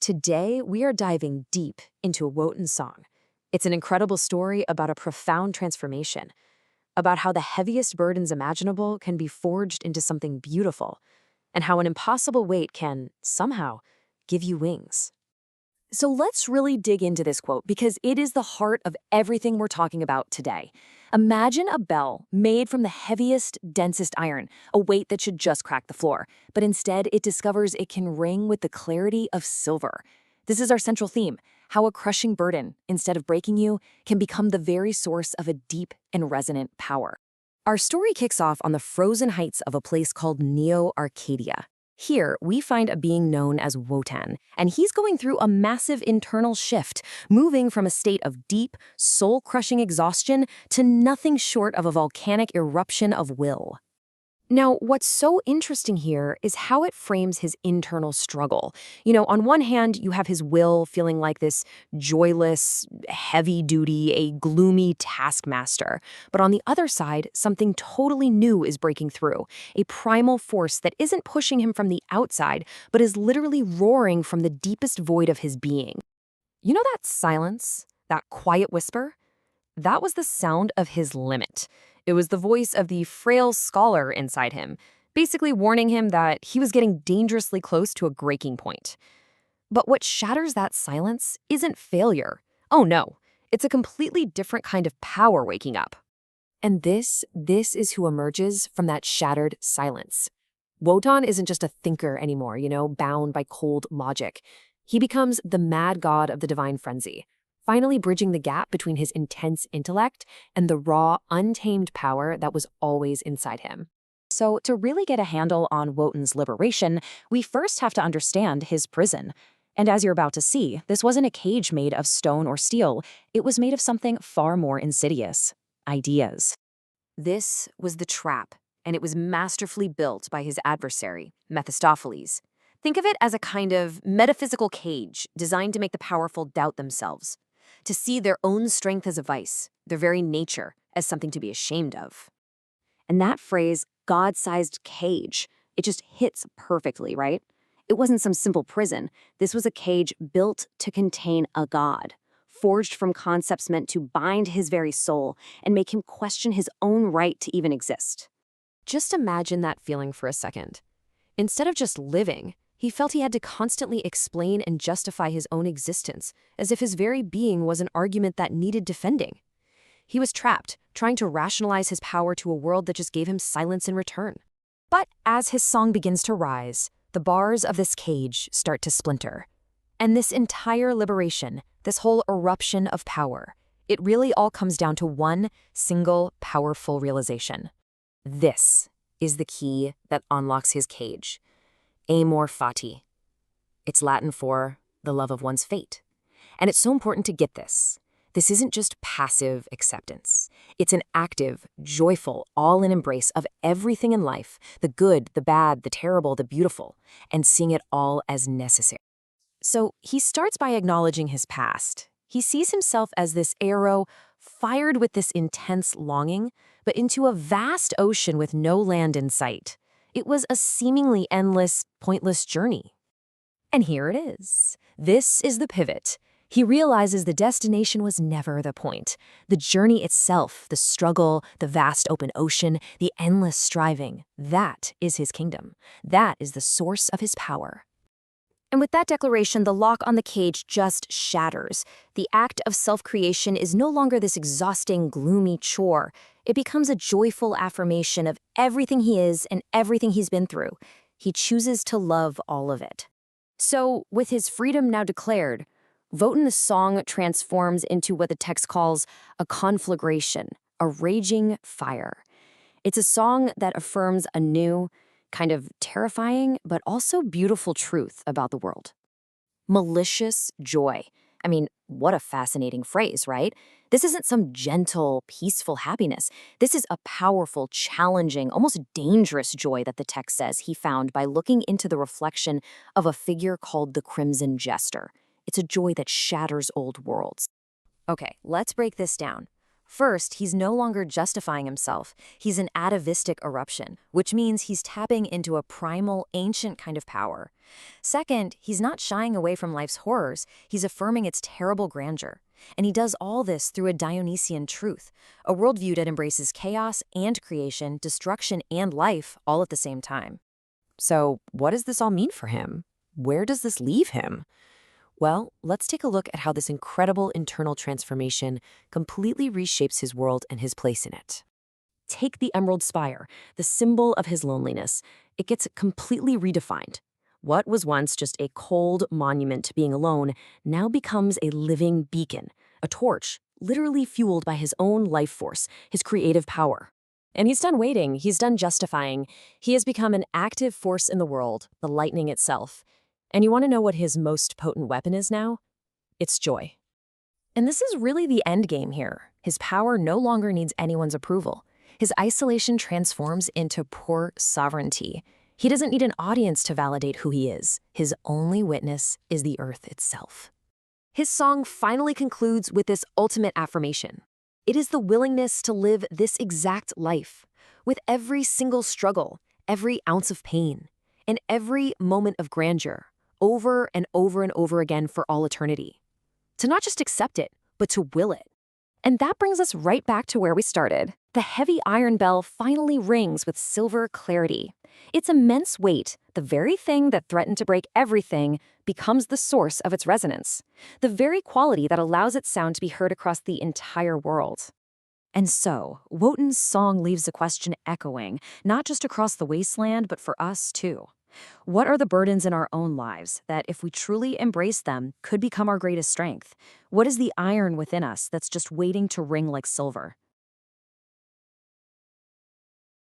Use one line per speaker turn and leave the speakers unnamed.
Today, we are diving deep into a Wotan song. It's an incredible story about a profound transformation, about how the heaviest burdens imaginable can be forged into something beautiful, and how an impossible weight can, somehow, give you wings. So let's really dig into this quote because it is the heart of everything we're talking about today. Imagine a bell made from the heaviest, densest iron, a weight that should just crack the floor, but instead it discovers it can ring with the clarity of silver. This is our central theme, how a crushing burden, instead of breaking you, can become the very source of a deep and resonant power. Our story kicks off on the frozen heights of a place called Neo-Arcadia. Here, we find a being known as Wotan, and he's going through a massive internal shift, moving from a state of deep, soul-crushing exhaustion to nothing short of a volcanic eruption of will. Now, what's so interesting here is how it frames his internal struggle. On one hand, you have his will feeling like this joyless, heavy-duty, a gloomy taskmaster. But on the other side, something totally new is breaking through, a primal force that isn't pushing him from the outside, but is literally roaring from the deepest void of his being. You know that silence? That quiet whisper? That was the sound of his limit. It was the voice of the frail scholar inside him, basically warning him that he was getting dangerously close to a breaking point. But what shatters that silence isn't failure. Oh no, it's a completely different kind of power waking up. And this is who emerges from that shattered silence. Wotan isn't just a thinker anymore, bound by cold logic. He becomes the mad god of the divine frenzy, finally bridging the gap between his intense intellect and the raw, untamed power that was always inside him. So, to really get a handle on Wotan's liberation, we first have to understand his prison. And as you're about to see, this wasn't a cage made of stone or steel. It was made of something far more insidious: ideas. This was the trap, and it was masterfully built by his adversary, Mephistopheles. Think of it as a kind of metaphysical cage designed to make the powerful doubt themselves, to see their own strength as a vice, their very nature as something to be ashamed of. And that phrase, God-sized cage, it just hits perfectly, right? It wasn't some simple prison. This was a cage built to contain a god, forged from concepts meant to bind his very soul and make him question his own right to even exist. Just imagine that feeling for a second. Instead of just living, he felt he had to constantly explain and justify his own existence, as if his very being was an argument that needed defending. He was trapped, trying to rationalize his power to a world that just gave him silence in return. But as his song begins to rise, the bars of this cage start to splinter. And this entire liberation, this whole eruption of power, it really all comes down to one single powerful realization. This is the key that unlocks his cage. Amor fati. It's Latin for the love of one's fate. And it's so important to get this. This isn't just passive acceptance. It's an active, joyful, all-in embrace of everything in life, the good, the bad, the terrible, the beautiful, and seeing it all as necessary. So he starts by acknowledging his past. He sees himself as this arrow fired with this intense longing, but into a vast ocean with no land in sight. It was a seemingly endless, pointless journey. And here it is. This is the pivot. He realizes the destination was never the point. The journey itself, the struggle, the vast open ocean, the endless striving, that is his kingdom. That is the source of his power. And with that declaration, the lock on the cage just shatters. The act of self-creation is no longer this exhausting, gloomy chore. It becomes a joyful affirmation of everything he is and everything he's been through. He chooses to love all of it. So, with his freedom now declared, Wotan's song transforms into what the text calls a conflagration, a raging fire. It's a song that affirms a new, kind of terrifying, but also beautiful truth about the world. Malicious joy. I mean, what a fascinating phrase, right? This isn't some gentle, peaceful happiness. This is a powerful, challenging, almost dangerous joy that the text says he found by looking into the reflection of a figure called the Crimson Jester. It's a joy that shatters old worlds. Okay, let's break this down.
First, he's no longer justifying himself. He's an atavistic eruption, which means he's tapping into a primal, ancient kind of power. Second, he's not shying away from life's horrors. He's affirming its terrible grandeur. And he does all this through a Dionysian truth, a worldview that embraces chaos and creation, destruction and life, all at the same time.
So, what does this all mean for him? Where does this leave him? Well, let's take a look at how this incredible internal transformation completely reshapes his world and his place in it. Take the Emerald Spire, the symbol of his loneliness. It gets completely redefined. What was once just a cold monument to being alone now becomes a living beacon, a torch, literally fueled by his own life force, his creative power. And he's done waiting, he's done justifying. He has become an active force in the world, the lightning itself. And you want to know what his most potent weapon is now? It's joy. And this is really the end game here. His power no longer needs anyone's approval. His isolation transforms into pure sovereignty. He doesn't need an audience to validate who he is. His only witness is the earth itself. His song finally concludes with this ultimate affirmation. It is the willingness to live this exact life, with every single struggle, every ounce of pain, and every moment of grandeur, over and over and over again for all eternity. To not just accept it, but to will it. And that brings us right back to where we started. The heavy iron bell finally rings with silver clarity. Its immense weight, the very thing that threatened to break everything, becomes the source of its resonance, the very quality that allows its sound to be heard across the entire world. And so, Wotan's song leaves a question echoing, not just across the wasteland, but for us too. What are the burdens in our own lives that, if we truly embrace them, could become our greatest strength? What is the iron within us that's just waiting to ring like silver?